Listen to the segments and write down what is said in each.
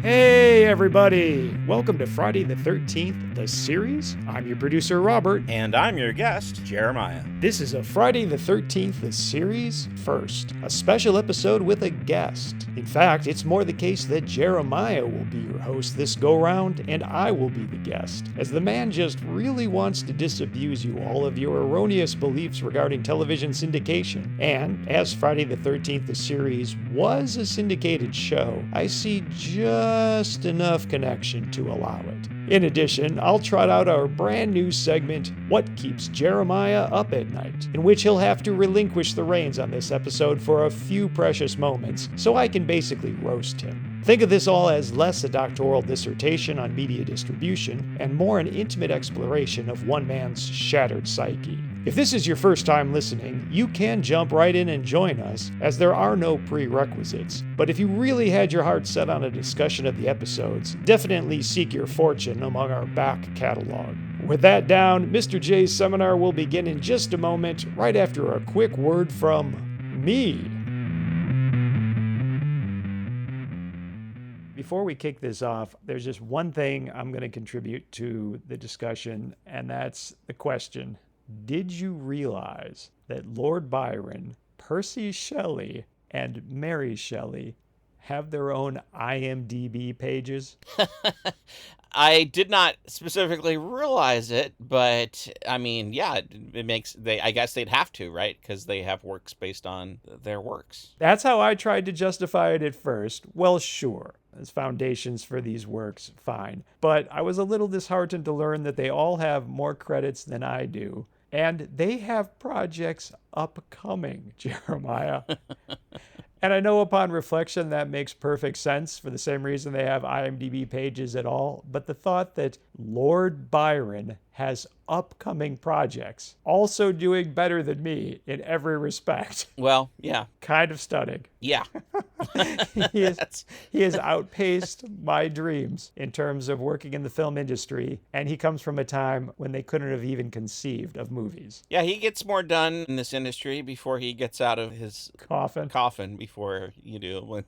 Hey everybody! Welcome to Friday the 13th, the series. I'm your producer, Robert. And I'm your guest, Jeremiah. This is a Friday the 13th, the series first, a special episode with a guest. In fact, it's more the case that Jeremiah will be your host this go-round, and I will be the guest, as the man just really wants to disabuse you all of your erroneous beliefs regarding television syndication. And as Friday the 13th, the series was a syndicated show, I see just enough connection to allow it. In addition, I'll trot out our brand new segment, What Keeps Jeremiah Up at Night, in which he'll have to relinquish the reins on this episode for a few precious moments, so I can basically roast him. Think of this all as less a doctoral dissertation on media distribution and more an intimate exploration of one man's shattered psyche. If this is your first time listening, you can jump right in and join us, as there are no prerequisites. But if you really had your heart set on a discussion of the episodes, definitely seek your fortune among our back catalog. With that down, Mr. J's seminar will begin in just a moment, right after a quick word from me. Before we kick this off, there's just one thing I'm going to contribute to the discussion, and that's the question. Did you realize that Lord Byron, Percy Shelley, and Mary Shelley have their own IMDb pages? I did not specifically realize it, but I mean, yeah, it makes I guess they'd have to, right? Because they have works based on their works. That's how I tried to justify it at first. Well, sure, as foundations for these works, fine. But I was a little disheartened to learn that they all have more credits than I do. And they have projects upcoming, Jeremiah. And I know upon reflection that makes perfect sense for the same reason they have IMDb pages at all. But the thought that Lord Byron has upcoming projects, also doing better than me in every respect. Well, yeah. Kind of stunning. Yeah. He has outpaced my dreams in terms of working in the film industry, and he comes from a time when they couldn't have even conceived of movies. Yeah, he gets more done in this industry before he gets out of his coffin before you do when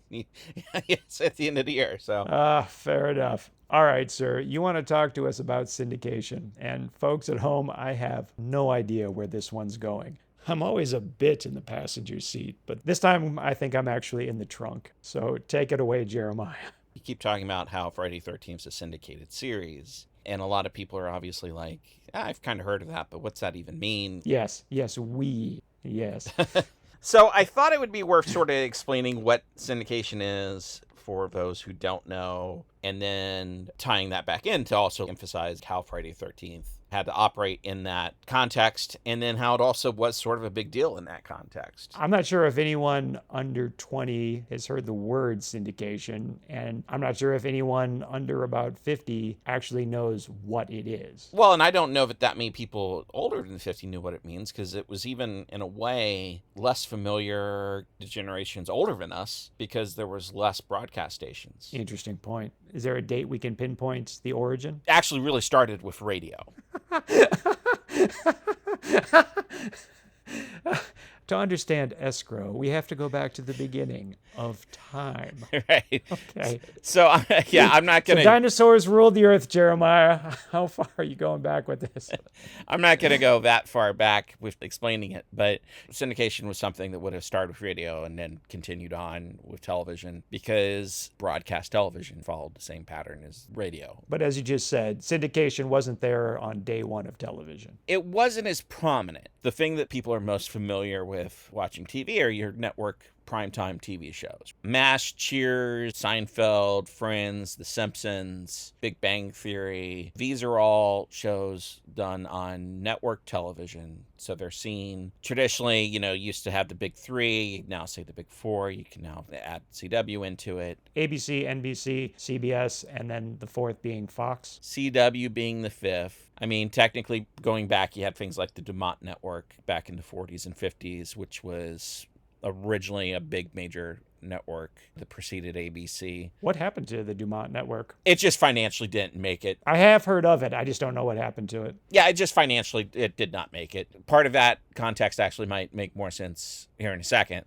it's at the end of the year. So fair enough. All right, sir, you want to talk to us about syndication. And folks at home, I have no idea where this one's going. I'm always a bit in the passenger seat, but this time I think I'm actually in the trunk. So take it away, Jeremiah. You keep talking about how Friday 13th is a syndicated series, and a lot of people are obviously like, I've kind of heard of that, but what's that even mean? Yes. So I thought it would be worth sort of explaining what syndication is for those who don't know, and then tying that back in to also emphasize how Friday 13th had to operate in that context, and then how it also was sort of a big deal in that context. I'm not sure if anyone under 20 has heard the word syndication, and I'm not sure if anyone under about 50 actually knows what it is. Well, and I don't know that many people older than 50 knew what it means, because it was even, in a way, less familiar to generations older than us, because there was less broadcast stations. Interesting point. Is there a date we can pinpoint the origin? It actually really started with radio. To understand escrow, we have to go back to the beginning of time. Right. Okay. So, I'm not going to... So dinosaurs ruled the earth, Jeremiah. How far are you going back with this? I'm not going to go that far back with explaining it, but syndication was something that would have started with radio and then continued on with television, because broadcast television followed the same pattern as radio. But as you just said, syndication wasn't there on day one of television. It wasn't as prominent. The thing that people are most familiar with watching TV are your network primetime TV shows. MASH, Cheers, Seinfeld, Friends, The Simpsons, Big Bang Theory. These are all shows done on network television. So they're seen traditionally, used to have the big three. You now say the big four. You can now add CW into it. ABC, NBC, CBS, and then the fourth being Fox. CW being the fifth. I mean, technically, going back, you had things like the Dumont Network back in the 40s and 50s, which was originally a big major network that preceded ABC. What happened to the Dumont Network? It just financially didn't make it. I have heard of it. I just don't know what happened to it. Yeah, it just financially, it did not make it. Part of that context actually might make more sense here in a second.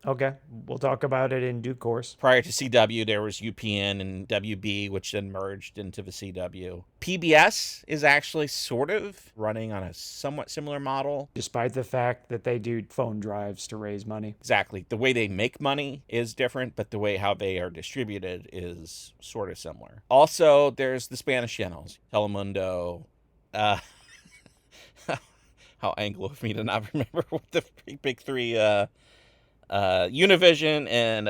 Okay, we'll talk about it in due course. Prior to CW, there was UPN and WB, which then merged into the CW. PBS is actually sort of running on a somewhat similar model. Despite the fact that they do phone drives to raise money. Exactly. The way they make money is different, but the way how they are distributed is sort of similar. Also, there's the Spanish channels, Telemundo. Uh, how Anglo of me to not remember what the big three Univision and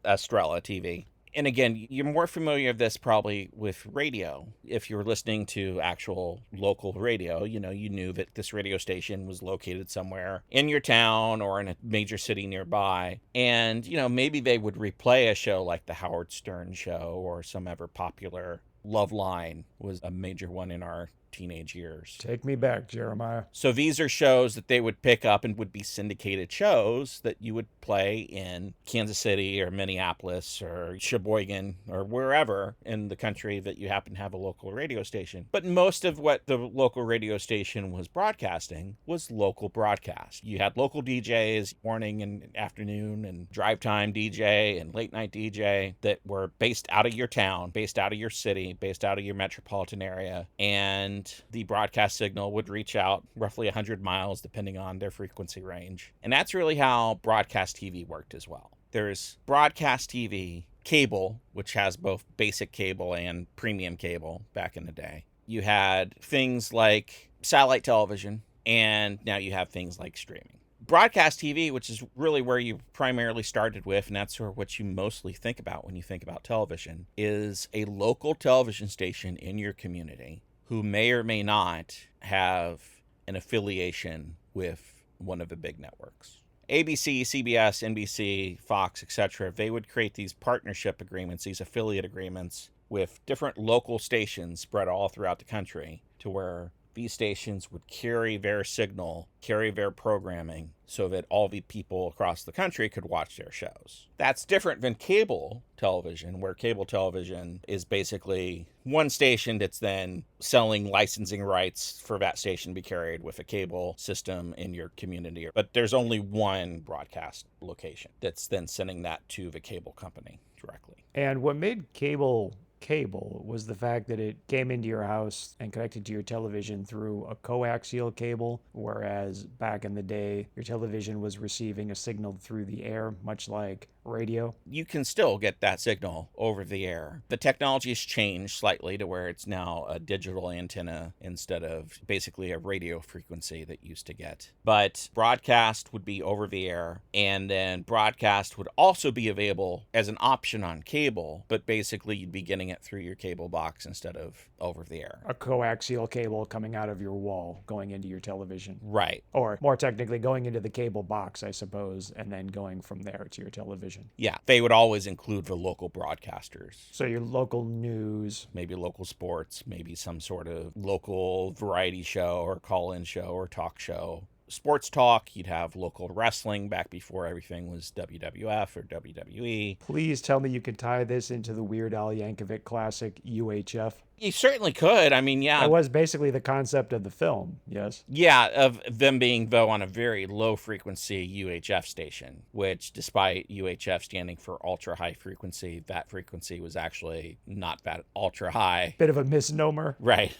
Estrella TV. And again, you're more familiar with this probably with radio. If you're listening to actual local radio, you knew that this radio station was located somewhere in your town or in a major city nearby. And, maybe they would replay a show like the Howard Stern show or some ever popular Love Line was a major one in our teenage years. Take me back, Jeremiah. So these are shows that they would pick up and would be syndicated shows that you would play in Kansas City or Minneapolis or Sheboygan or wherever in the country that you happen to have a local radio station. But most of what the local radio station was broadcasting was local broadcast. You had local DJs, morning and afternoon and drive time DJ and late night DJ that were based out of your town, based out of your city, based out of your metropolitan area. And the broadcast signal would reach out roughly 100 miles depending on their frequency range. And that's really how broadcast TV worked as well. There's broadcast TV, cable, which has both basic cable and premium cable back in the day. You had things like satellite television, and now you have things like streaming. Broadcast TV, which is really where you primarily started with, and that's sort of what you mostly think about when you think about television, is a local television station in your community who may or may not have an affiliation with one of the big networks. ABC, CBS, NBC, Fox, etc., they would create these partnership agreements, these affiliate agreements with different local stations spread all throughout the country to where these stations would carry their signal, carry their programming, so that all the people across the country could watch their shows. That's different than cable television, where cable television is basically one station that's then selling licensing rights for that station to be carried with a cable system in your community. But there's only one broadcast location that's then sending that to the cable company directly. And what made cable was the fact that it came into your house and connected to your television through a coaxial cable, whereas back in the day, your television was receiving a signal through the air, much like radio. You can still get that signal over the air. The technology has changed slightly to where it's now a digital antenna instead of basically a radio frequency that you used to get. But broadcast would be over the air, and then broadcast would also be available as an option on cable, but basically you'd be getting it through your cable box instead of over the air. A coaxial cable coming out of your wall going into your television. Right. Or more technically, going into the cable box, I suppose, and then going from there to your television. Yeah, they would always include the local broadcasters. So your local news. Maybe local sports, maybe some sort of local variety show or call-in show or talk show. Sports talk, you'd have local wrestling back before everything was WWF or WWE. Please tell me you can tie this into the Weird Al Yankovic classic UHF. You certainly could. I mean, yeah. That was basically the concept of the film, yes? Yeah, of them being, though, on a very low frequency UHF station, which despite UHF standing for ultra high frequency, that frequency was actually not that ultra high. Bit of a misnomer. Right.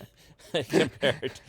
Compared.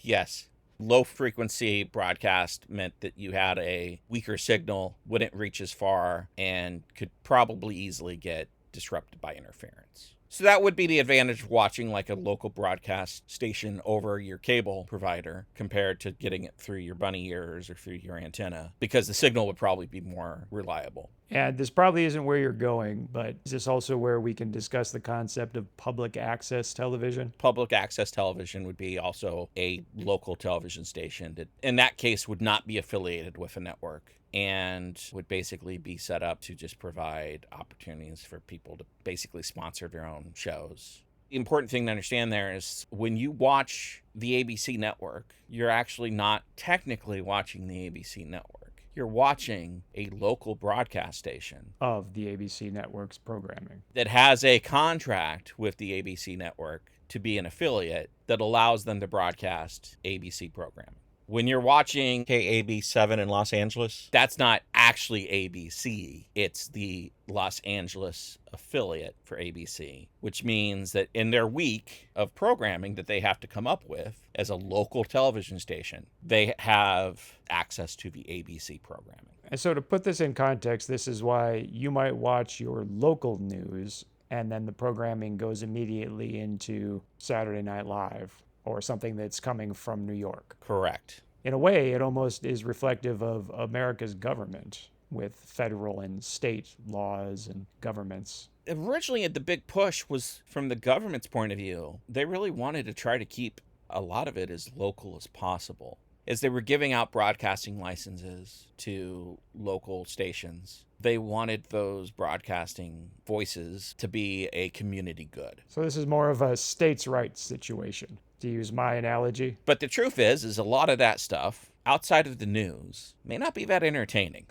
Yes. Low frequency broadcast meant that you had a weaker signal, wouldn't reach as far, and could probably easily get disrupted by interference. So that would be the advantage of watching like a local broadcast station over your cable provider compared to getting it through your bunny ears or through your antenna, because the signal would probably be more reliable. And this probably isn't where you're going, but is this also where we can discuss the concept of public access television? Public access television would be also a local television station that, in that case, would not be affiliated with a network and would basically be set up to just provide opportunities for people to basically sponsor their own shows. The important thing to understand there is when you watch the ABC network, you're actually not technically watching the ABC network. You're watching a local broadcast station of the ABC network's programming that has a contract with the ABC network to be an affiliate that allows them to broadcast ABC programming. When you're watching KAB7 in Los Angeles, that's not actually ABC. It's the Los Angeles affiliate for ABC, which means that in their week of programming that they have to come up with as a local television station, they have access to the ABC programming. And so to put this in context, this is why you might watch your local news and then the programming goes immediately into Saturday Night Live or something that's coming from New York. Correct. In a way, it almost is reflective of America's government with federal and state laws and governments. Originally, the big push was from the government's point of view. They really wanted to try to keep a lot of it as local as possible. As they were giving out broadcasting licenses to local stations, they wanted those broadcasting voices to be a community good. So this is more of a states' rights situation, to use my analogy. But the truth is a lot of that stuff outside of the news may not be that entertaining,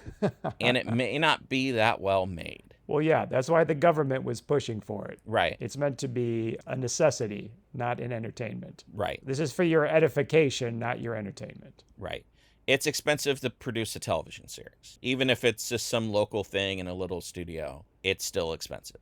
and it may not be that well made. Well, yeah, that's why the government was pushing for it. Right. It's meant to be a necessity, not an entertainment. Right. This is for your edification, not your entertainment. Right. It's expensive to produce a television series. Even if it's just some local thing in a little studio, it's still expensive.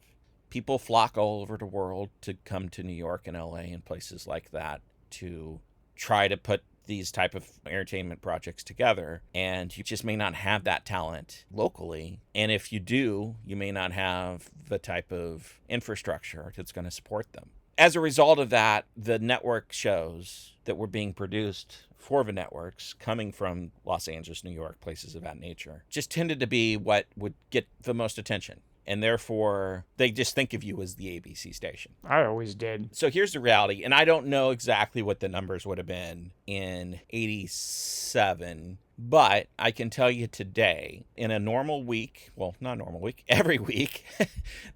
People flock all over the world to come to New York and LA and places like that to try to put these type of entertainment projects together, and you just may not have that talent locally. And if you do, you may not have the type of infrastructure that's going to support them. As a result of that, the network shows that were being produced for the networks coming from Los Angeles, New York, places of that nature, just tended to be what would get the most attention. And therefore, they just think of you as the ABC station. I always did. So here's the reality, and I don't know exactly what the numbers would have been in 87, but I can tell you today, in a normal week, well, not normal week, every week,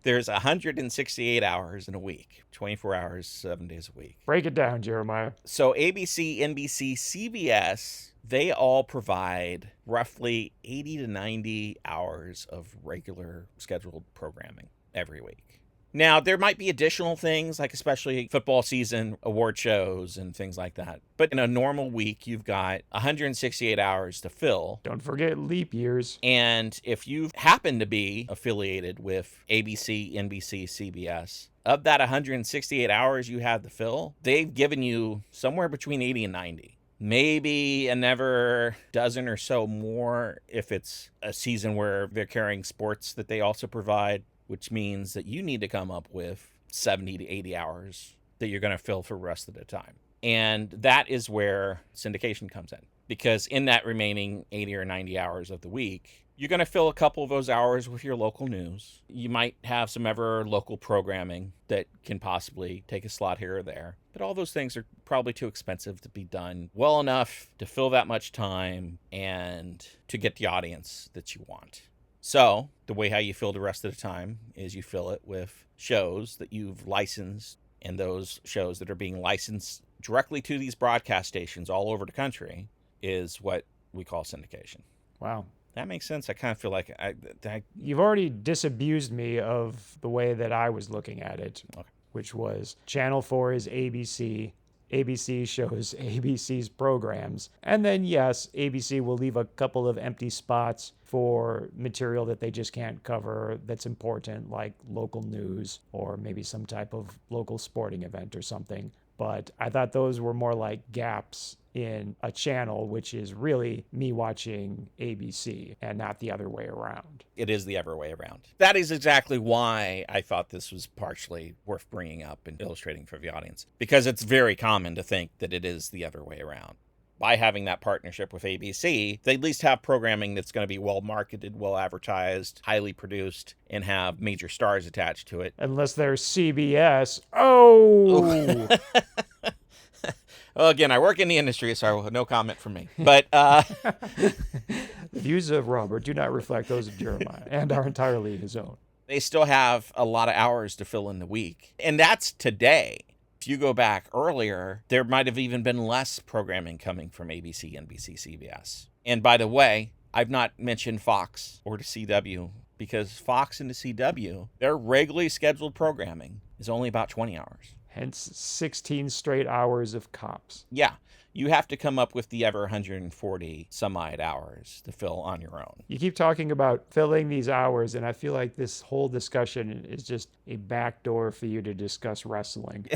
there's 168 hours in a week, 24 hours, 7 days a week. Break it down, Jeremiah. So ABC, NBC, CBS, they all provide roughly 80 to 90 hours of regular scheduled programming every week. Now, there might be additional things, like especially football season award shows and things like that. But in a normal week, you've got 168 hours to fill. Don't forget leap years. And if you happen to be affiliated with ABC, NBC, CBS, of that 168 hours you have to fill, they've given you somewhere between 80 and 90. Maybe another dozen or so more if it's a season where they're carrying sports that they also provide, which means that you need to come up with 70 to 80 hours that you're going to fill for the rest of the time. And that is where syndication comes in, because in that remaining 80 or 90 hours of the week, you're going to fill a couple of those hours with your local news. You might have some ever local programming that can possibly take a slot here or there. But all those things are probably too expensive to be done well enough to fill that much time and to get the audience that you want. So the way how you fill the rest of the time is you fill it with shows that you've licensed, and those shows that are being licensed directly to these broadcast stations all over the country is what we call syndication. Wow. That makes sense. I kind of feel like You've already disabused me of the way that I was looking at it, Okay. which was Channel 4 is ABC. ABC shows ABC's programs. And then, yes, ABC will leave a couple of empty spots for material that they just can't cover that's important, like local news or maybe some type of local sporting event or something. But I thought those were more like gaps in a channel, which is really me watching ABC and not the other way around. It is the other way around. That is exactly why I thought this was partially worth bringing up and illustrating for the audience, because it's very common to think that it is the other way around. By having that partnership with ABC, they at least have programming that's going to be well marketed, well advertised, highly produced, and have major stars attached to it. Unless they're CBS. Oh! Well, again, I work in the industry, so no comment from me. But The views of Robert do not reflect those of Jeremiah and are entirely his own. they still have a lot of hours to fill in the week. And that's today. If you go back earlier, there might have even been less programming coming from ABC, NBC, CBS. And by the way, I've not mentioned Fox or the CW, because Fox and the CW, their regularly scheduled programming is only about 20 hours. Hence 16 straight hours of cops. Yeah. You have to come up with the ever 140 some odd hours to fill on your own. You keep talking about filling these hours, and I feel like this whole discussion is just a backdoor for you to discuss wrestling.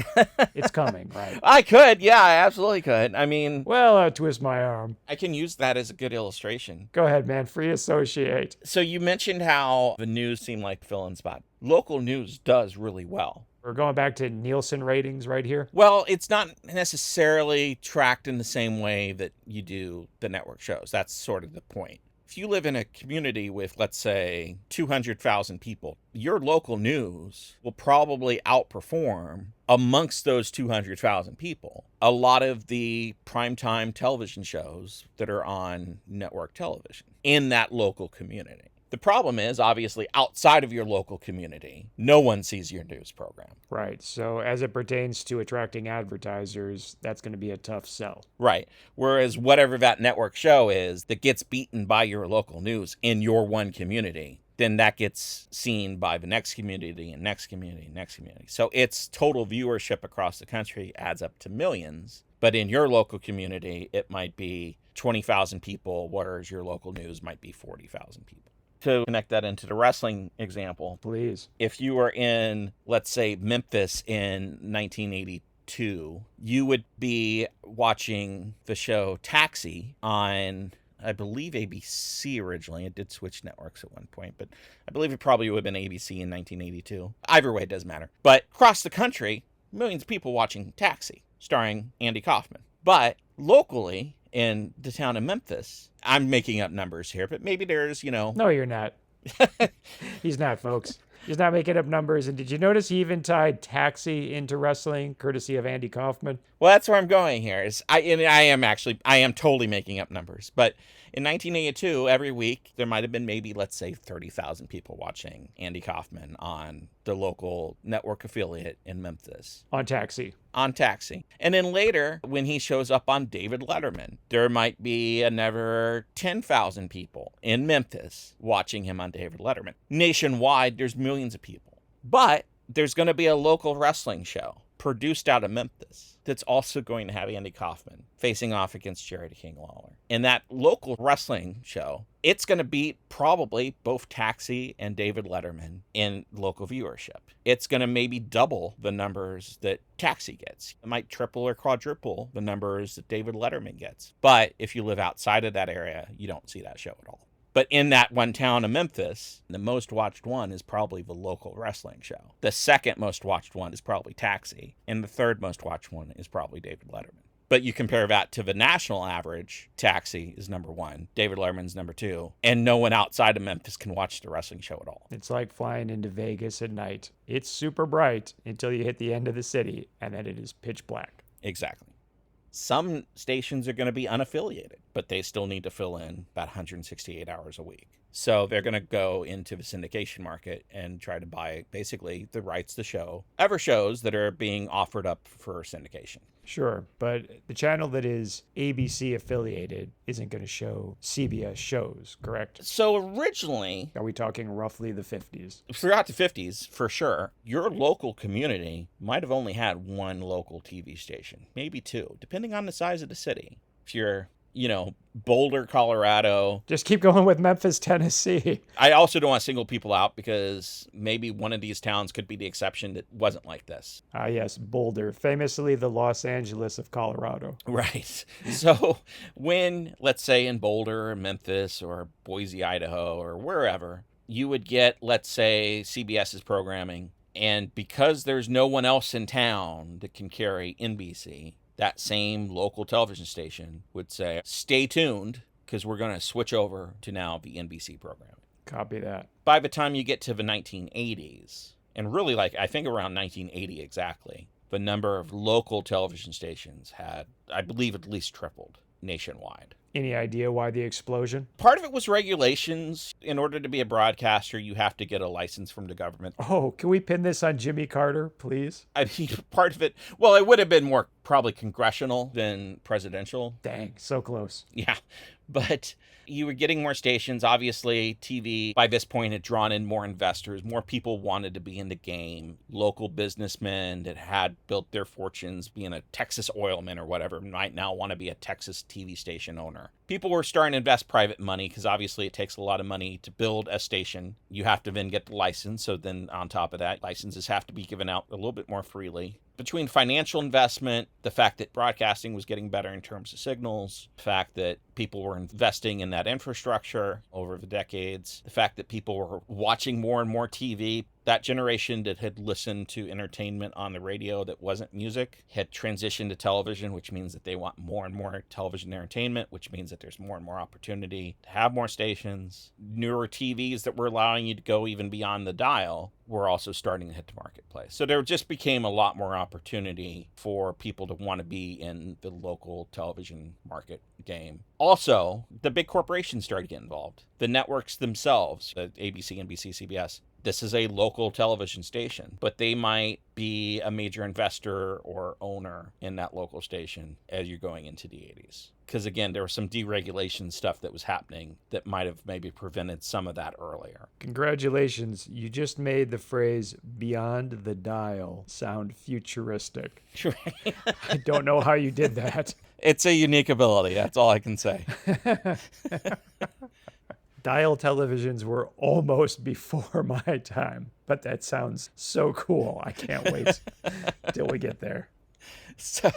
It's coming, right? I could. Yeah, I absolutely could. I mean, Well, I'll twist my arm. I can use that as a good illustration. Go ahead, man. Free associate. So you mentioned how the news seemed like fill-in spot. Local news does really well. We're going back to Nielsen ratings right here. Well, it's not necessarily tracked in the same way that you do the network shows. That's sort of the point. If you live in a community with, let's say, 200,000 people, your local news will probably outperform amongst those 200,000 people a lot of the primetime television shows that are on network television in that local community. The problem is, obviously, outside of your local community, no one sees your news program. Right. So as it pertains to attracting advertisers, that's going to be a tough sell. Right. Whereas whatever that network show is that gets beaten by your local news in your one community, then that gets seen by the next community and next community and next community. So its total viewership across the country adds up to millions. But in your local community, it might be 20,000 people, whereas your local news might be 40,000 people. To connect that into the wrestling example, Please. if you were in, let's say, Memphis in 1982, you would be watching the show Taxi on, I believe, ABC originally. It did switch networks at one point, but I believe it probably would have been ABC in 1982. Either way, it doesn't matter. But across the country, millions of people watching Taxi, starring Andy Kaufman. But locally, in the town of Memphis, I'm making up numbers here, but maybe there's, No, you're not. He's not, folks. He's not making up numbers. And did you notice he even tied Taxi into wrestling, courtesy of Andy Kaufman? Well, that's where I'm going here. I am totally making up numbers. But in 1982, every week, there might have been maybe, let's say, 30,000 people watching Andy Kaufman on the local network affiliate in Memphis. On Taxi. On Taxi. And then later, when he shows up on David Letterman, there might be another 10,000 people in Memphis watching him on David Letterman. Nationwide, there's millions of people. But there's going to be a local wrestling show produced out of Memphis that's also going to have Andy Kaufman facing off against Jerry the King Lawler. In that local wrestling show, it's going to beat probably both Taxi and David Letterman in local viewership. It's going to maybe double the numbers that Taxi gets. It might triple or quadruple the numbers that David Letterman gets. But if you live outside of that area, you don't see that show at all. But in that one town of Memphis, the most watched one is probably the local wrestling show. The second most watched one is probably Taxi. And the third most watched one is probably David Letterman. But you compare that to the national average, Taxi is number one, David Letterman's number two, and no one outside of Memphis can watch the wrestling show at all. It's like flying into Vegas at night. It's super bright until you hit the end of the city, and then it is pitch black. Exactly. Some stations are going to be unaffiliated, but they still need to fill in about 168 hours a week. So they're going to go into the syndication market and try to buy basically the rights to show ever shows that are being offered up for syndication. Sure, but the channel that is ABC affiliated isn't going to show CBS shows, correct? So originally, Are we talking roughly the 50s? throughout the 50s, for sure, your local community might have only had one local TV station, maybe two, depending on the size of the city. If you're, Boulder, Colorado. Just keep going with Memphis, Tennessee. I also don't want to single people out because maybe one of these towns could be the exception that wasn't like this. Ah, yes, Boulder, famously the Los Angeles of Colorado. Right. So when, let's say in Boulder or Memphis or Boise, Idaho or wherever, you would get, let's say, CBS's programming, and because there's no one else in town that can carry NBC, that same local television station would say, stay tuned, because we're going to switch over to now the NBC program. Copy that. By the time you get to the 1980s, and really I think around 1980 exactly, the number of local television stations had, I believe, at least tripled nationwide. Any idea why the explosion? Part of it was regulations. In order to be a broadcaster, you have to get a license from the government. Oh, can we pin this on Jimmy Carter, please? I mean, part of it, well, it would have been more probably congressional than presidential. Dang, so close. Yeah. But you were getting more stations. Obviously, TV by this point had drawn in more investors. More people wanted to be in the game. Local businessmen that had built their fortunes being a Texas oilman or whatever might now want to be a Texas TV station owner. People were starting to invest private money because obviously it takes a lot of money to build a station. You have to then get the license. So then on top of that, licenses have to be given out a little bit more freely. Between financial investment, the fact that broadcasting was getting better in terms of signals, the fact that people were investing in that infrastructure over the decades, the fact that people were watching more and more TV, that generation that had listened to entertainment on the radio that wasn't music had transitioned to television, which means that they want more and more television entertainment, which means that there's more and more opportunity to have more stations. Newer TVs that were allowing you to go even beyond the dial were also starting to hit the marketplace. So there just became a lot more opportunity for people to want to be in the local television market game. Also, the big corporations started to get involved. The networks themselves, ABC, NBC, CBS, this is a local television station, but they might be a major investor or owner in that local station as you're going into the 80s. Because again, there was some deregulation stuff that was happening that might have maybe prevented some of that earlier. Congratulations. You just made the phrase beyond the dial sound futuristic. I don't know how you did that. It's a unique ability. That's all I can say. Dial televisions were almost before my time, but that sounds so cool. I can't wait till we get there. So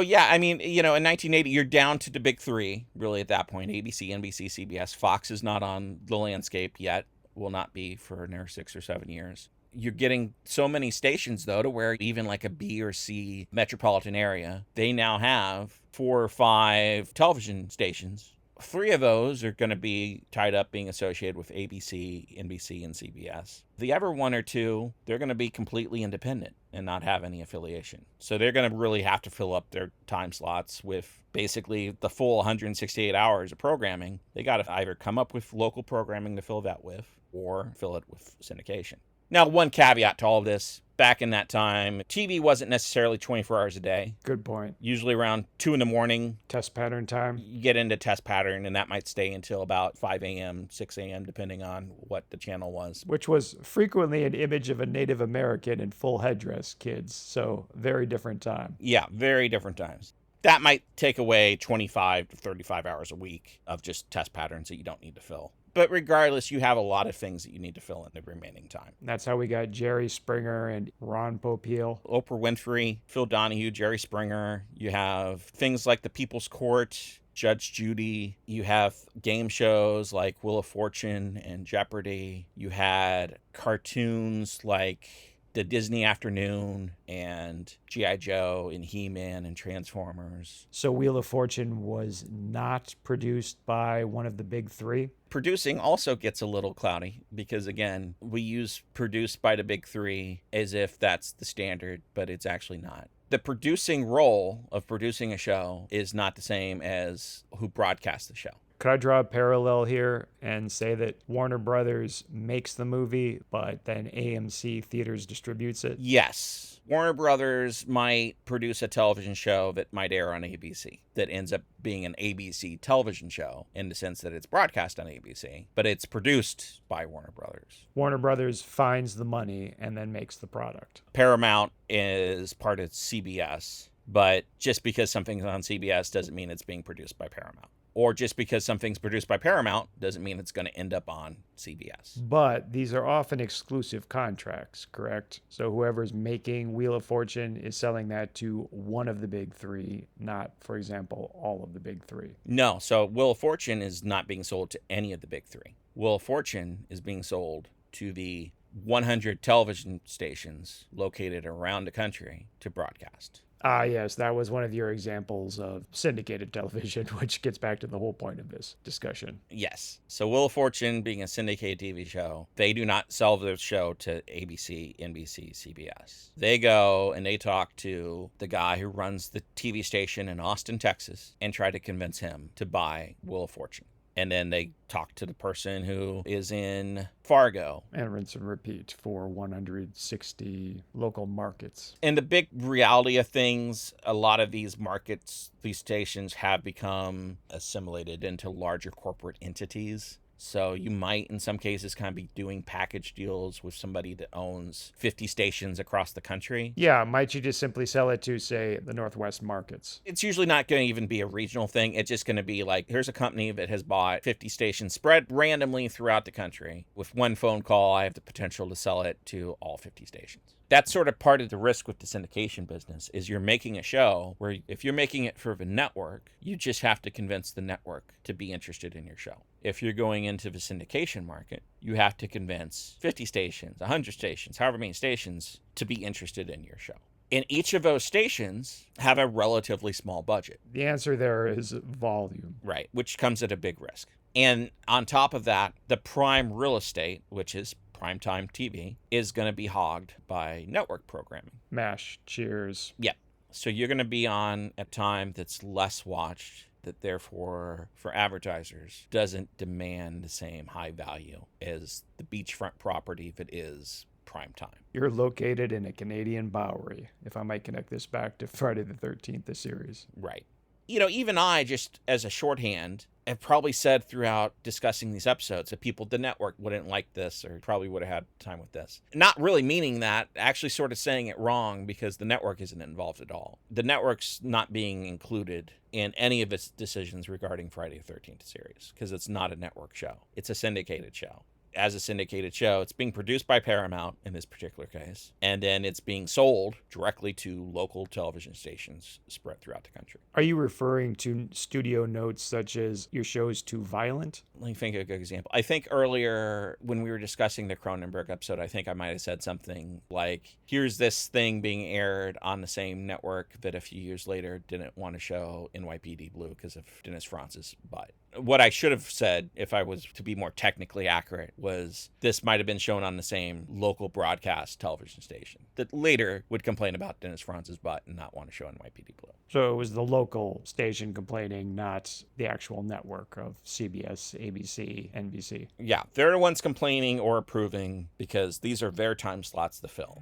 yeah, I mean, in 1980, you're down to the big three, really, at that point. ABC, NBC, CBS. Fox is not on the landscape yet, will not be for another 6 or 7 years. You're getting so many stations, though, to where even like a B or C metropolitan area, they now have 4 or 5 television stations. 3 of those are going to be tied up being associated with ABC, NBC, and CBS. The other 1 or 2, they're going to be completely independent and not have any affiliation. So they're going to really have to fill up their time slots with basically the full 168 hours of programming. They got to either come up with local programming to fill that with or fill it with syndication. Now, one caveat to all of this. Back in that time, TV wasn't necessarily 24 hours a day. Good point. Usually around 2 in the morning. Test pattern time. You get into test pattern, and that might stay until about 5 a.m., 6 a.m., depending on what the channel was. Which was frequently an image of a Native American in full headdress, kids. So very different time. Yeah, very different times. That might take away 25 to 35 hours a week of just test patterns that you don't need to fill. But regardless, you have a lot of things that you need to fill in the remaining time. That's how we got Jerry Springer and Ron Popeil. Oprah Winfrey, Phil Donahue, Jerry Springer. You have things like The People's Court, Judge Judy. You have game shows like Wheel of Fortune and Jeopardy. You had cartoons like the Disney Afternoon and G.I. Joe and He-Man and Transformers. So Wheel of Fortune was not produced by one of the big 3? Producing also gets a little cloudy because, again, we use produced by the big 3 as if that's the standard, but it's actually not. The producing role of producing a show is not the same as who broadcasts the show. Could I draw a parallel here and say that Warner Brothers makes the movie, but then AMC Theaters distributes it? Yes. Warner Brothers might produce a television show that might air on ABC that ends up being an ABC television show in the sense that it's broadcast on ABC, but it's produced by Warner Brothers. Warner Brothers finds the money and then makes the product. Paramount is part of CBS, but just because something's on CBS doesn't mean it's being produced by Paramount. Or just because something's produced by Paramount doesn't mean it's going to end up on CBS. But these are often exclusive contracts, correct? So whoever's making Wheel of Fortune is selling that to one of the big 3, not, for example, all of the big 3. No, so Wheel of Fortune is not being sold to any of the big 3. Wheel of Fortune is being sold to the 100 television stations located around the country to broadcast. Ah, yes, that was one of your examples of syndicated television, which gets back to the whole point of this discussion. Yes. So Wheel of Fortune being a syndicated TV show, they do not sell their show to ABC, NBC, CBS. They go and they talk to the guy who runs the TV station in Austin, Texas, and try to convince him to buy Wheel of Fortune. And then they talk to the person who is in Fargo. And rinse and repeat for 160 local markets. And the big reality of things, a lot of these markets, these stations have become assimilated into larger corporate entities. So you might, in some cases, kind of be doing package deals with somebody that owns 50 stations across the country. Yeah, might you just simply sell it to, say, the Northwest markets? It's usually not going to even be a regional thing. It's just going to be like, here's a company that has bought 50 stations spread randomly throughout the country. With one phone call, I have the potential to sell it to all 50 stations. That's sort of part of the risk with the syndication business, is you're making a show where if you're making it for the network, you just have to convince the network to be interested in your show. If you're going into the syndication market, you have to convince 50 stations, 100 stations, however many stations, to be interested in your show. And each of those stations have a relatively small budget. The answer there is volume. Right, which comes at a big risk. And on top of that, the prime real estate, which is primetime TV, is going to be hogged by network programming. MASH, Cheers. Yeah. So you're going to be on a time that's less watched, that therefore, for advertisers, doesn't demand the same high value as the beachfront property that is prime time. You're located in a Canadian Bowery, if I might connect this back to Friday the 13th, the series. Right. You know, even I, just as a shorthand, have probably said throughout discussing these episodes that people at the network wouldn't like this or probably would have had time with this. Not really meaning that, actually sort of saying it wrong because the network isn't involved at all. The network's not being included in any of its decisions regarding Friday the 13th series because it's not a network show. It's a syndicated show. As a syndicated show, it's being produced by Paramount in this particular case, and then it's being sold directly to local television stations spread throughout the country. Are you referring to studio notes such as your show's too violent? Let me think of a good example. I think earlier when we were discussing the Cronenberg episode, I think I might have said something like, here's this thing being aired on the same network that a few years later didn't want to show NYPD Blue because of Dennis Franz's butt. What I should have said, if I was to be more technically accurate, was this might have been shown on the same local broadcast television station that later would complain about Dennis Franz's butt and not want to show NYPD Blue. So it was the local station complaining, not the actual network of CBS, ABC, NBC. Yeah, they're the ones complaining or approving because these are their time slots to fill.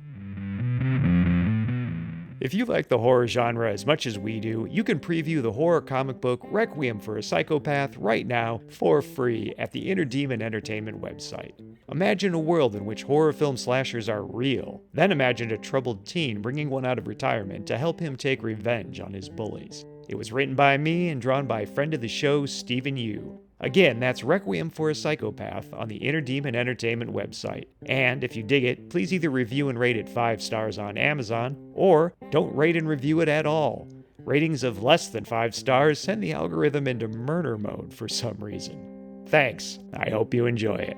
If you like the horror genre as much as we do, you can preview the horror comic book Requiem for a Psychopath right now for free at the Inner Demon Entertainment website. Imagine a world in which horror film slashers are real. Then imagine a troubled teen bringing one out of retirement to help him take revenge on his bullies. It was written by me and drawn by friend of the show, Stephen Yu. Again, that's Requiem for a Psychopath on the Inner Demon Entertainment website. And if you dig it, please either review and rate it 5 stars on Amazon, or don't rate and review it at all. Ratings of less than 5 stars send the algorithm into murder mode for some reason. Thanks. I hope you enjoy it.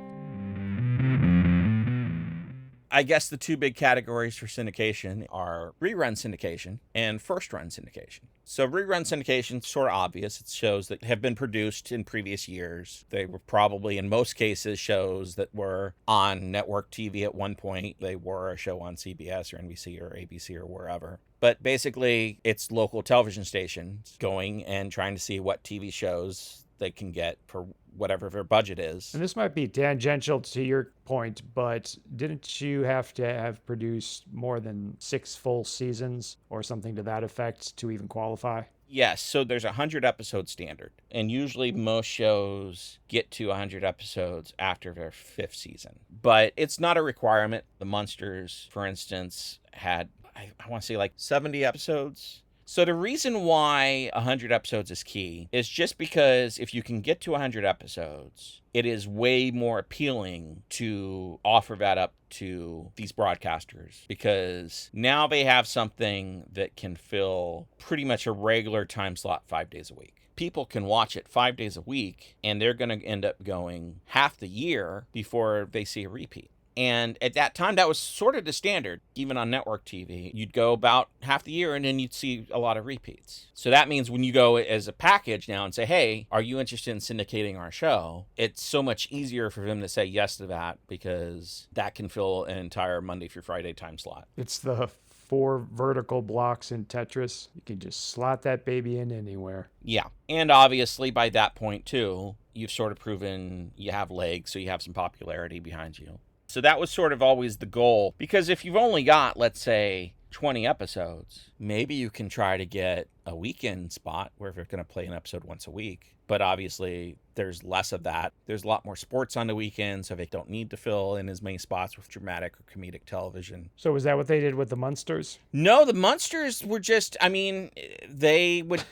I guess the two big categories for syndication are rerun syndication and first run syndication. So rerun syndication is sort of obvious. It's shows that have been produced in previous years. They were probably, in most cases, shows that were on network TV at one point. They were a show on CBS or NBC or ABC or wherever. But basically, it's local television stations going and trying to see what TV shows they can get for whatever their budget is. And this might be tangential to your point, but didn't you have to have produced more than 6 full seasons or something to that effect to even qualify? Yes, so there's a 100 episode standard, and usually most shows get to 100 episodes after their 5th season. But it's not a requirement. The Munsters, for instance, had, I want to say like 70 episodes. So the reason why 100 episodes is key is just because if you can get to 100 episodes, it is way more appealing to offer that up to these broadcasters because now they have something that can fill pretty much a regular time slot 5 days a week. People can watch it 5 days a week, and they're going to end up going half the year before they see a repeat. And at that time, that was sort of the standard. Even on network TV, you'd go about half the year and then you'd see a lot of repeats. So that means when you go as a package now and say, hey, are you interested in syndicating our show? It's so much easier for them to say yes to that because that can fill an entire Monday through Friday time slot. It's the 4 vertical blocks in Tetris. You can just slot that baby in anywhere. Yeah. And obviously by that point too, you've sort of proven you have legs, so you have some popularity behind you. So that was sort of always the goal, because if you've only got, let's say, 20 episodes, maybe you can try to get a weekend spot where you're going to play an episode once a week. But obviously, there's less of that. There's a lot more sports on the weekend, so they don't need to fill in as many spots with dramatic or comedic television. So was that what they did with the Munsters? No, the Munsters were just, I mean, they would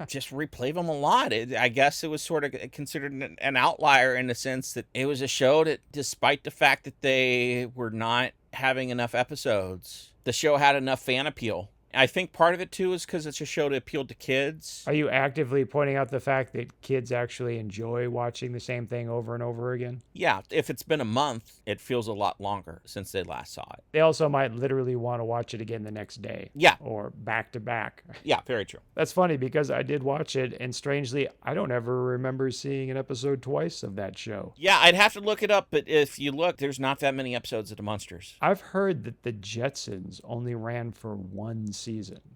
just replay them a lot. I guess it was sort of considered an outlier in the sense that it was a show that, despite the fact that they were not having enough episodes, the show had enough fan appeal. I think part of it, too, is because it's a show that appealed to kids. Are you actively pointing out the fact that kids actually enjoy watching the same thing over and over again? Yeah, if it's been a month, it feels a lot longer since they last saw it. They also might literally want to watch it again the next day. Yeah. Or back to back. Yeah, very true. That's funny because I did watch it, and strangely, I don't ever remember seeing an episode twice of that show. Yeah, I'd have to look it up, but if you look, there's not that many episodes of The Munsters. I've heard that the Jetsons only ran for one season.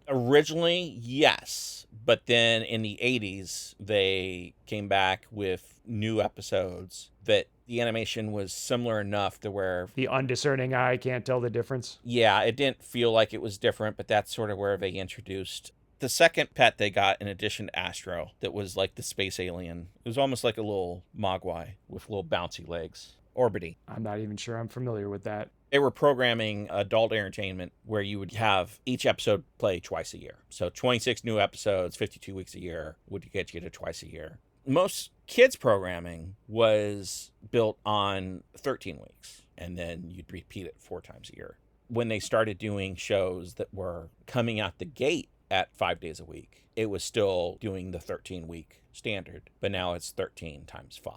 Originally, yes, but then in the 80s, they came back with new episodes that the animation was similar enough to where the undiscerning eye can't tell the difference. Yeah, it didn't feel like it was different, but that's sort of where they introduced the second pet they got in addition to Astro that was like the space alien. It was almost like a little mogwai with little bouncy legs. Orbity. I'm not even sure I'm familiar with that. They were programming adult entertainment where you would have each episode play twice a year. So 26 new episodes, 52 weeks a year would get you to twice a year. Most kids programming was built on 13 weeks, and then you'd repeat it 4 times a year. When they started doing shows that were coming out the gate at 5 days a week, it was still doing the 13-week standard, but now it's 13 times 5.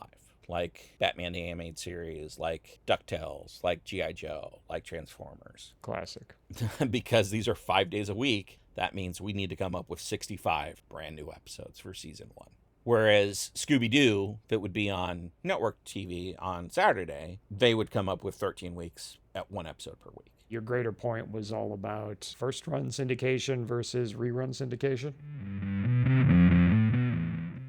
Like Batman the Animated Series, like DuckTales, like G.I. Joe, like Transformers. Classic. Because these are 5 days a week, that means we need to come up with 65 brand new episodes for season 1. Whereas Scooby-Doo, that would be on network TV on Saturday, they would come up with 13 weeks at 1 episode per week. Your greater point was all about first-run syndication versus rerun syndication?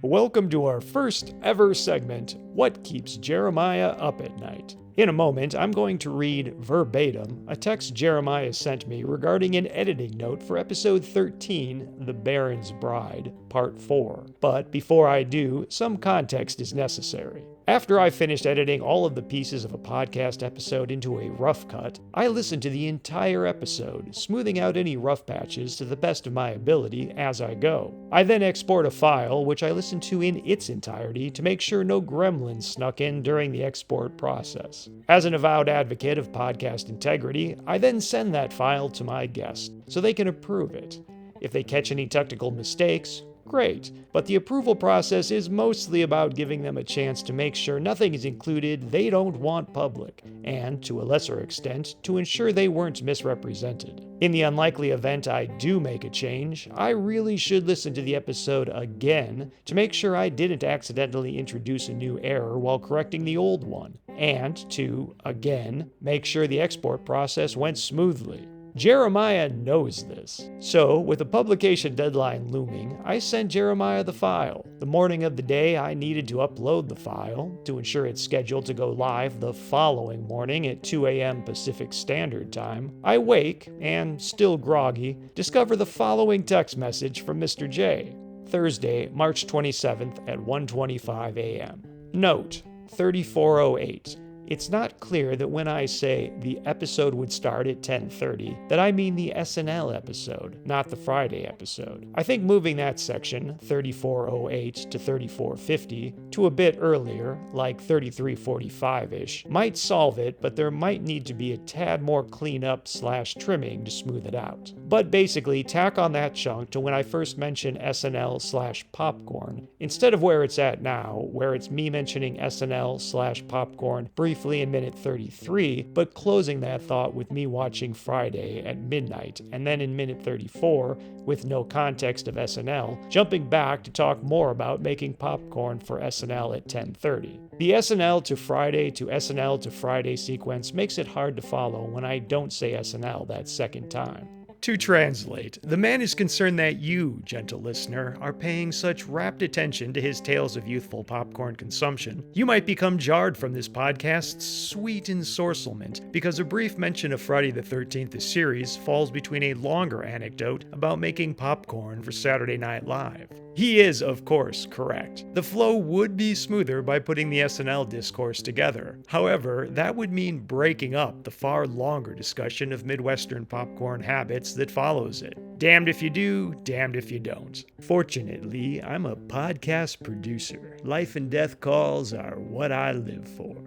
Welcome to our first ever segment, What Keeps Jeremiah Up at Night. In a moment, I'm going to read verbatim a text Jeremiah sent me regarding an editing note for episode 13, The Baron's Bride, Part 4. But before I do, some context is necessary. After I finished editing all of the pieces of a podcast episode into a rough cut, I listened to the entire episode, smoothing out any rough patches to the best of my ability as I go. I then export a file, which I listen to in its entirety to make sure no gremlins snuck in during the export process. As an avowed advocate of podcast integrity, I then send that file to my guest, so they can approve it. If they catch any technical mistakes, great, but the approval process is mostly about giving them a chance to make sure nothing is included they don't want public, and, to a lesser extent, to ensure they weren't misrepresented. In the unlikely event I do make a change, I really should listen to the episode again to make sure I didn't accidentally introduce a new error while correcting the old one, and to, again, make sure the export process went smoothly. Jeremiah knows this. So, with the publication deadline looming, I sent Jeremiah the file. The morning of the day I needed to upload the file, to ensure it's scheduled to go live the following morning at 2 a.m. Pacific Standard Time, I wake, and still groggy, discover the following text message from Mr. J. Thursday, March 27th at 1:25 a.m. Note, 3408. It's not clear that when I say the episode would start at 10:30, that I mean the SNL episode, not the Friday episode. I think moving that section, 3408 to 3450, to a bit earlier, like 3345-ish, might solve it, but there might need to be a tad more cleanup/trimming to smooth it out. But basically, tack on that chunk to when I first mentioned SNL/popcorn, instead of where it's at now, where it's me mentioning SNL/popcorn briefly in minute 33, but closing that thought with me watching Friday at midnight, and then in minute 34, with no context of SNL, jumping back to talk more about making popcorn for SNL at 10:30. The SNL to Friday sequence makes it hard to follow when I don't say SNL that second time. To translate, the man is concerned that you, gentle listener, are paying such rapt attention to his tales of youthful popcorn consumption, you might become jarred from this podcast's sweet ensorcelment because a brief mention of Friday the 13th, the series, falls between a longer anecdote about making popcorn for Saturday Night Live. He is, of course, correct. The flow would be smoother by putting the SNL discourse together. However, that would mean breaking up the far longer discussion of Midwestern popcorn habits that follows it. Damned if you do, damned if you don't. Fortunately, I'm a podcast producer. Life and death calls are what I live for.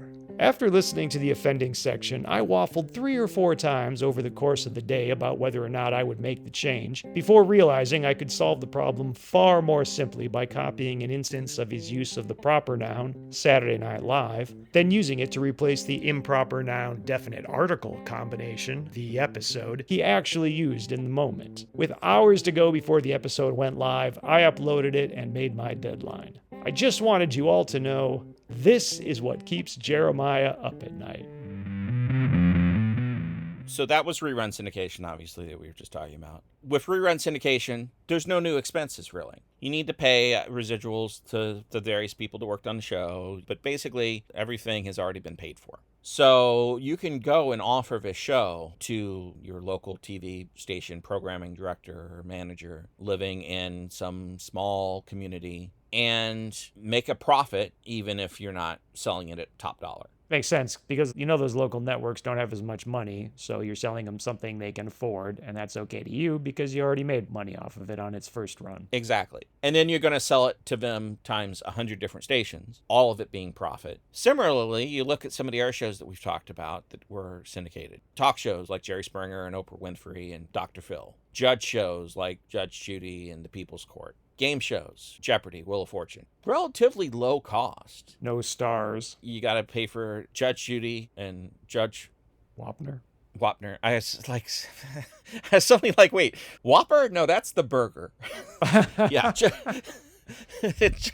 After listening to the offending section, I waffled 3 or 4 times over the course of the day about whether or not I would make the change, before realizing I could solve the problem far more simply by copying an instance of his use of the proper noun, Saturday Night Live, than using it to replace the improper noun definite article combination, the episode, he actually used in the moment. With hours to go before the episode went live, I uploaded it and made my deadline. I just wanted you all to know, this is what keeps Jeremiah up at night. So that was rerun syndication, obviously, that we were just talking about. With rerun syndication, there's no new expenses, really. You need to pay residuals to the various people that worked on the show, but basically everything has already been paid for. So you can go and offer this show to your local TV station programming director or manager living in some small community and make a profit even if you're not selling it at top dollar. Makes sense, because those local networks don't have as much money, so you're selling them something they can afford, and that's okay to you because you already made money off of it on its first run. Exactly. And then you're going to sell it to them times 100 different stations, all of it being profit. Similarly, you look at some of the other shows that we've talked about that were syndicated. Talk shows like Jerry Springer and Oprah Winfrey and Dr. Phil. Judge shows like Judge Judy and The People's Court. Game shows, Jeopardy, Wheel of Fortune. Relatively low cost. No stars. You got to pay for Judge Judy and Judge Wapner. I was like, something like, wait, Whopper? No, that's the burger. Yeah.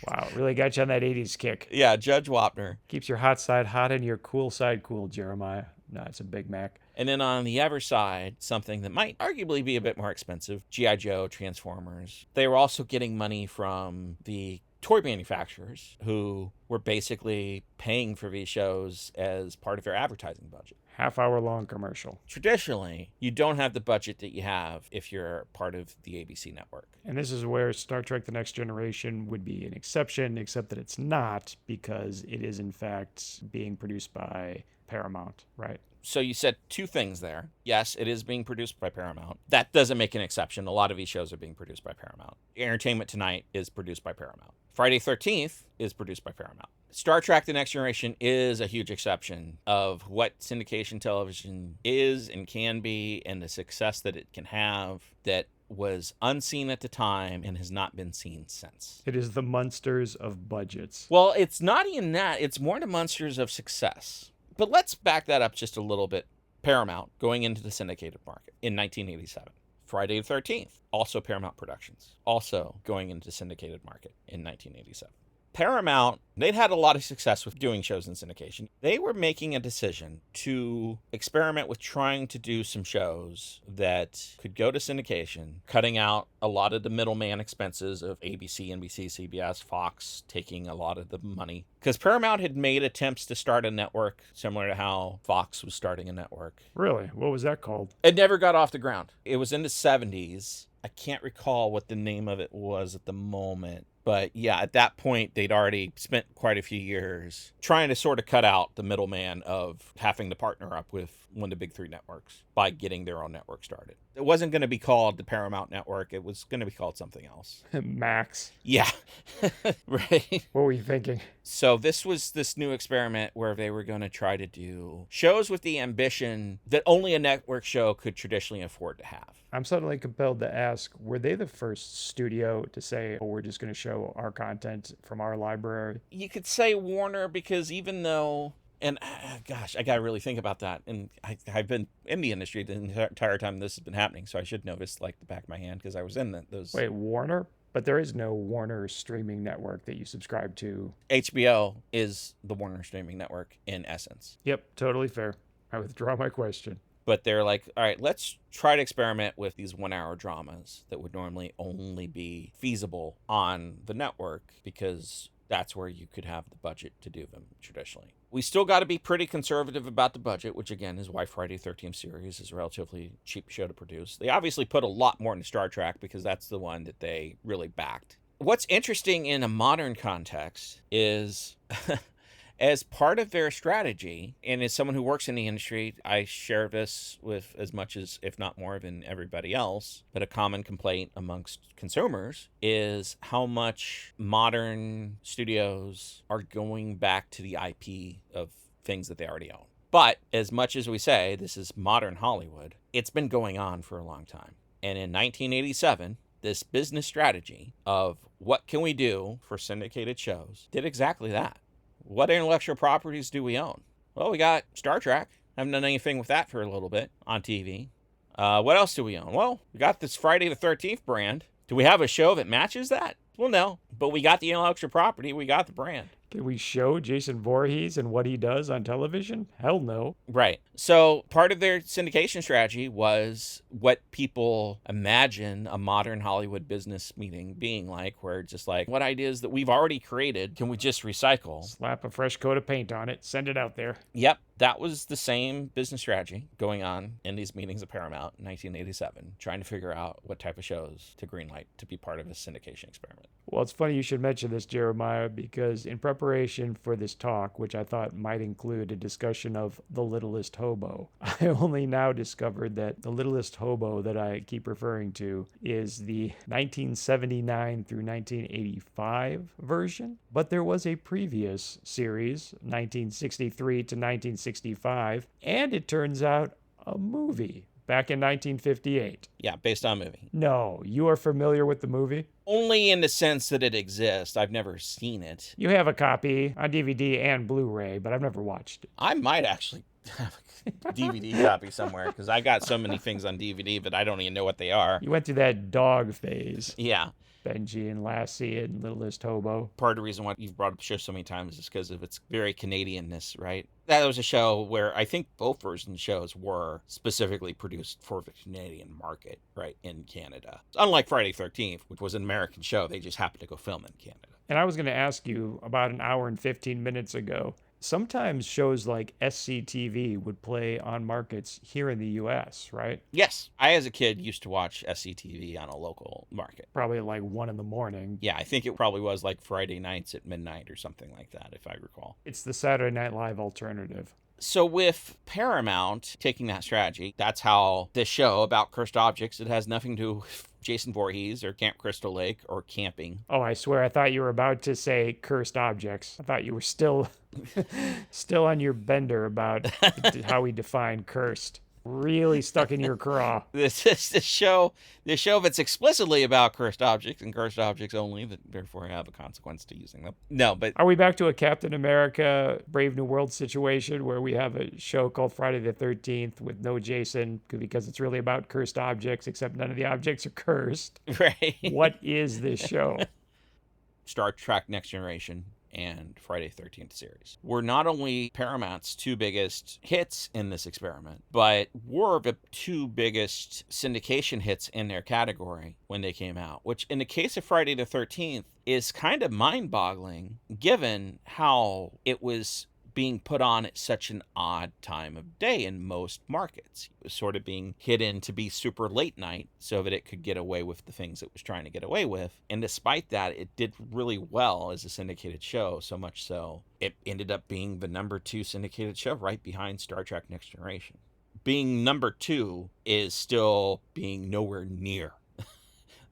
Wow, really got you on that 80s kick. Yeah, Judge Wapner. Keeps your hot side hot and your cool side cool, Jeremiah. No, it's a Big Mac. And then on the other side, something that might arguably be a bit more expensive, G.I. Joe, Transformers. They were also getting money from the toy manufacturers who were basically paying for these shows as part of their advertising budget. Half-hour-long commercial. Traditionally, you don't have the budget that you have if you're part of the ABC network. And this is where Star Trek The Next Generation would be an exception, except that it's not, because it is in fact being produced by Paramount, right? So you said 2 things there. Yes, it is being produced by Paramount. That doesn't make an exception. A lot of these shows are being produced by Paramount. Entertainment Tonight is produced by Paramount. Friday 13th is produced by Paramount. Star Trek The Next Generation is a huge exception of what syndication television is and can be, and the success that it can have that was unseen at the time and has not been seen since. It is the Munsters of budgets. Well, it's not even that. It's more the Munsters of success. But let's back that up just a little bit. Paramount going into the syndicated market in 1987. Friday the 13th, also Paramount Productions, also going into the syndicated market in 1987. Paramount, they'd had a lot of success with doing shows in syndication. They were making a decision to experiment with trying to do some shows that could go to syndication, cutting out a lot of the middleman expenses of ABC, NBC, CBS, Fox, taking a lot of the money. Because Paramount had made attempts to start a network similar to how Fox was starting a network. Really? What was that called? It never got off the ground. It was in the 70s. I can't recall what the name of it was at the moment. But yeah, at that point, they'd already spent quite a few years trying to sort of cut out the middleman of having to partner up with one of the big 3 networks by getting their own network started. It wasn't going to be called the Paramount Network. It was going to be called something else. Max. Yeah. Right. What were you thinking? So this was this new experiment where they were going to try to do shows with the ambition that only a network show could traditionally afford to have. I'm suddenly compelled to ask, were they the first studio to say, oh, we're just going to show our content from our library? You could say Warner, because even though, and gosh, I got to really think about that. And I've been in the industry the entire time this has been happening, so I should know this like the back of my hand because I was in those. Wait, Warner? But there is no Warner streaming network that you subscribe to. HBO is the Warner streaming network in essence. Yep, totally fair. I withdraw my question. But they're like, all right, let's try to experiment with these 1-hour dramas that would normally only be feasible on the network because that's where you could have the budget to do them traditionally. We still got to be pretty conservative about the budget, which again is why Friday the 13th series is a relatively cheap show to produce. They obviously put a lot more into Star Trek because that's the one that they really backed. What's interesting in a modern context is as part of their strategy, and as someone who works in the industry, I share this with as much as, if not more than everybody else, but a common complaint amongst consumers is how much modern studios are going back to the IP of things that they already own. But as much as we say this is modern Hollywood, it's been going on for a long time. And in 1987, this business strategy of what can we do for syndicated shows did exactly that. What intellectual properties do we own? Well, we got Star Trek. Haven't done anything with that for a little bit on TV. What else do we own? Well, we got this Friday the 13th brand. Do we have a show that matches that? Well, no. But we got the intellectual property. We got the brand. Can we show Jason Voorhees and what he does on television? Hell no. Right. So part of their syndication strategy was what people imagine a modern Hollywood business meeting being like, where just like, what ideas that we've already created can we just recycle? Slap a fresh coat of paint on it, send it out there. Yep. That was the same business strategy going on in these meetings at Paramount in 1987, trying to figure out what type of shows to greenlight to be part of a syndication experiment. Well, it's funny you should mention this, Jeremiah, because in preparation for this talk, which I thought might include a discussion of The Littlest Hobo, I only now discovered that The Littlest Hobo that I keep referring to is the 1979 through 1985 version. But there was a previous series, 1963 to 1965, and it turns out a movie back in 1958. Yeah, based on a movie. No, you are familiar with the movie? Only in the sense that it exists. I've never seen it. You have a copy on DVD and Blu-ray, but I've never watched it. I might actually have a DVD copy somewhere because I got so many things on DVD, but I don't even know what they are. You went through that dog phase. Yeah. Benji and Lassie and Littlest Hobo. Part of the reason why you've brought up the show so many times is because of its very Canadianness, right? That was a show where I think both versions of shows were specifically produced for the Canadian market, right, in Canada. Unlike Friday the 13th, which was an American show, they just happened to go film in Canada. And I was going to ask you about an hour and 15 minutes ago, sometimes shows like SCTV would play on markets here in the U.S., right? Yes. I, as a kid, used to watch SCTV on a local market. Probably at like 1 a.m. Yeah, I think it probably was like Friday nights at midnight or something like that, if I recall. It's the Saturday Night Live alternative. So with Paramount taking that strategy, that's how this show about cursed objects, it has nothing to do with Jason Voorhees or Camp Crystal Lake or camping. Oh, I swear, I thought you were about to say cursed objects. I thought you were still on your bender about how we define cursed. Really stuck in your craw. This is the show that's explicitly about cursed objects and cursed objects only, that therefore have a consequence to using them. No, but are we back to a Captain America Brave New World situation where we have a show called Friday the 13th with no Jason because it's really about cursed objects, except none of the objects are cursed? Right. What is this show? Star Trek Next Generation and Friday the 13th series were not only Paramount's two biggest hits in this experiment, but were the two biggest syndication hits in their category when they came out, which in the case of Friday the 13th is kind of mind-boggling given how it was being put on at such an odd time of day in most markets. It was sort of being hidden to be super late night so that it could get away with the things it was trying to get away with. And despite that, it did really well as a syndicated show, so much so it ended up being the number 2 syndicated show right behind Star Trek Next Generation. Being number 2 is still being nowhere near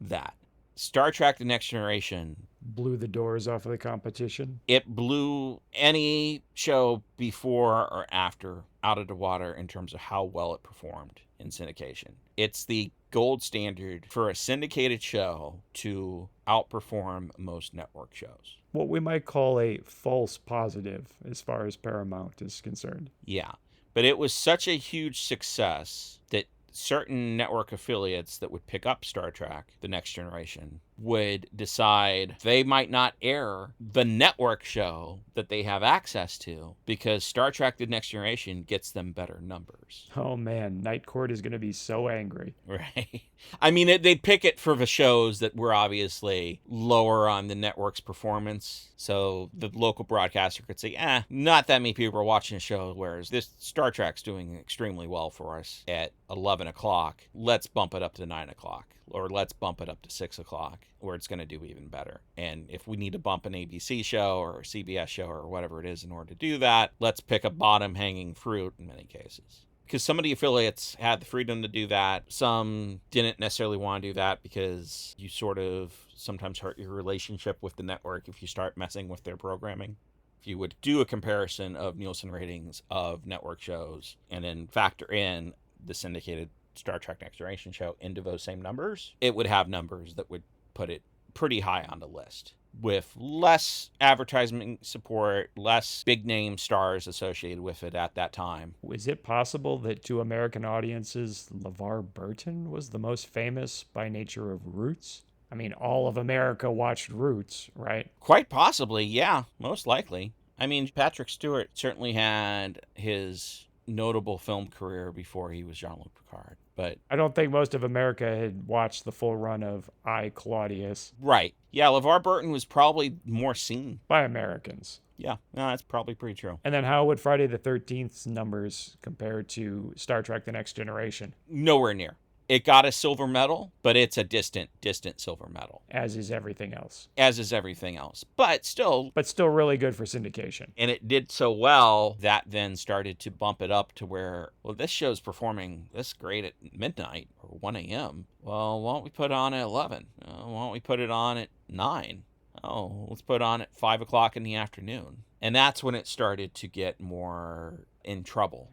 that. Star Trek The Next Generation blew the doors off of the competition. It blew any show before or after out of the water in terms of how well it performed in syndication. It's the gold standard for a syndicated show to outperform most network shows. What we might call a false positive as far as Paramount is concerned. Yeah, but it was such a huge success that certain network affiliates that would pick up Star Trek The Next Generation would decide they might not air the network show that they have access to because Star Trek The Next Generation gets them better numbers. Oh man, Night Court is going to be so angry. Right. I mean, they'd pick it for the shows that were obviously lower on the network's performance. So the local broadcaster could say, not that many people are watching a show, whereas this Star Trek's doing extremely well for us at 11 o'clock. Let's bump it up to 9 o'clock. Or let's bump it up to 6 o'clock, where it's going to do even better. And if we need to bump an ABC show or a CBS show or whatever it is in order to do that, let's pick a bottom-hanging fruit in many cases. Because some of the affiliates had the freedom to do that. Some didn't necessarily want to do that because you sort of sometimes hurt your relationship with the network if you start messing with their programming. If you would do a comparison of Nielsen ratings of network shows and then factor in the syndicated Star Trek Next Generation show into those same numbers, it would have numbers that would put it pretty high on the list, with less advertisement support, less big name stars associated with it at that time. Is it possible that to American audiences, LeVar Burton was the most famous by nature of Roots? I mean, all of America watched Roots, right? Quite possibly, yeah, most likely. I mean, Patrick Stewart certainly had his notable film career before he was Jean-Luc Picard. But I don't think most of America had watched the full run of I, Claudius. Right. Yeah, LeVar Burton was probably more seen by Americans. Yeah, no, that's probably pretty true. And then how would Friday the 13th's numbers compare to Star Trek The Next Generation? Nowhere near. It got a silver medal, but it's a distant silver medal. As is everything else. As is everything else. But still really good for syndication. And it did so well that then started to bump it up to where, well, this show's performing this great at midnight or 1 a.m. Well, why don't we put it on at 11? Why don't we put it on at 9? Oh, let's put it on at 5 o'clock in the afternoon. And that's when it started to get more in trouble.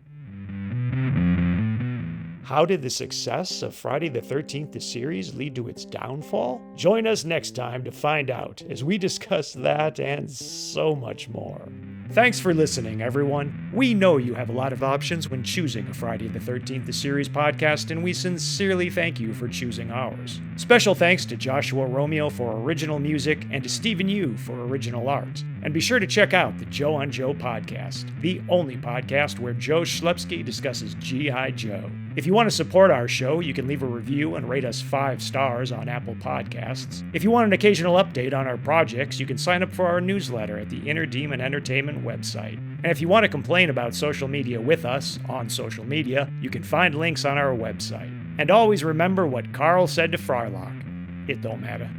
How did the success of Friday the 13th, the series, lead to its downfall? Join us next time to find out as we discuss that and so much more. Thanks for listening, everyone. We know you have a lot of options when choosing a Friday the 13th, the series podcast, and we sincerely thank you for choosing ours. Special thanks to Joshua Romeo for original music and to Stephen Yu for original art. And be sure to check out the Joe on Joe podcast, the only podcast where Joe Schlepsky discusses G.I. Joe. If you want to support our show, you can leave a review and rate us 5 stars on Apple Podcasts. If you want an occasional update on our projects, you can sign up for our newsletter at the Inner Demon Entertainment website. And if you want to complain about social media with us on social media, you can find links on our website. And always remember what Carl said to Frylock. It don't matter.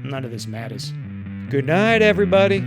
None of this matters. Good night, everybody.